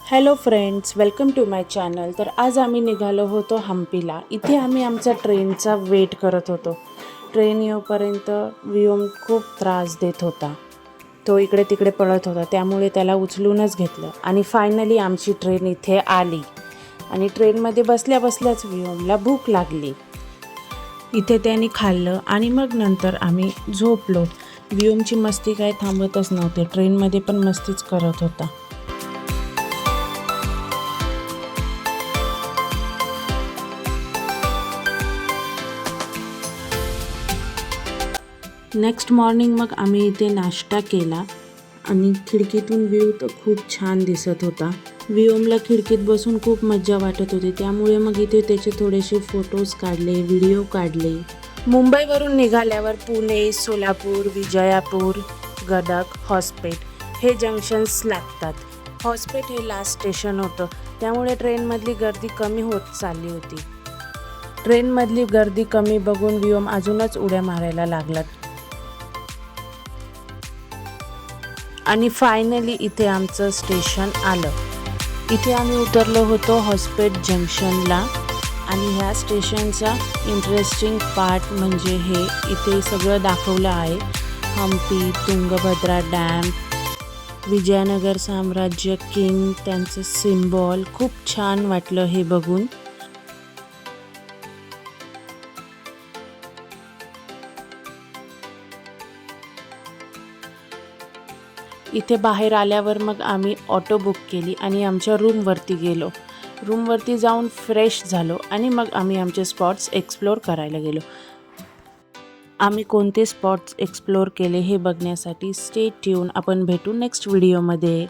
Hello friends, welcome to my channel. तर आज आम्ही निघालो होतो हम्पीला. इथे आम्ही आमच्या ट्रेनचा वेट करत होतो. ट्रेन येऊपर्यंत व्योम खूप त्रास देत होता. तो इकडे तिकडे पळत होता, त्यामुळे त्याला उचलूनच घेतलं आणि फायनली आमची ट्रेन इथे आली. आणि ट्रेनमध्ये बसल्या बसल्याच व्योमला भूक लागली. इथे त्याने खाल्लं आणि मग नंतर आम्ही झोपलो. व्योमची मस्ती काय थांबतच नव्हते. ट्रेनमध्ये पण मस्तीच करत होता. नेक्स्ट मॉर्निंग मग आम्ही इथे नाश्ता केला आणि खिडकीतून व्ह्यू तर खूप छान दिसत होता. व्योमला खिडकीत बसून खूप मजा वाटत होती, त्यामुळे मग इथे त्याचे थोडेसे फोटोज काढले, व्हिडिओ काढले. मुंबईवरून निघाल्यावर पुणे, सोलापूर, विजयपूर, गदग, हॉस्पेट हे जंक्शन्स लागतात. हॉस्पेट हे लास्ट स्टेशन होतं, त्यामुळे ट्रेनमधली गर्दी कमी होत चालली होती. ट्रेनमधली गर्दी कमी बघून व्योम अजूनच उड्या मारायला लागला. आणि फायनली इथे आमचं स्टेशन आलं. इथे आम्ही उतरलो होतो हॉस्पेट जंक्शनला. आणि ह्या स्टेशनचा इंटरेस्टिंग पार्ट म्हणजे हे इथे सगळं दाखवलं आहे. हम्पी, तुंगभद्रा डॅम, विजयनगर साम्राज्य, किंग, त्यांचं सिम्बॉल. खूप छान वाटलं हे बघून. इथे बाहेर आल्यावर मग आम्ही ऑटो बुक केली आणि आमच्या रूमवरती गेलो. रूमवरती जाऊन फ्रेश झालो आणि मग आम्ही आमचे स्पॉट्स एक्सप्लोअर करायला गेलो. आम्ही कोणते स्पॉट्स एक्सप्लोअर केले हे बघण्यासाठी स्टे ट्यून. आपण भेटू नेक्स्ट व्हिडिओमध्ये.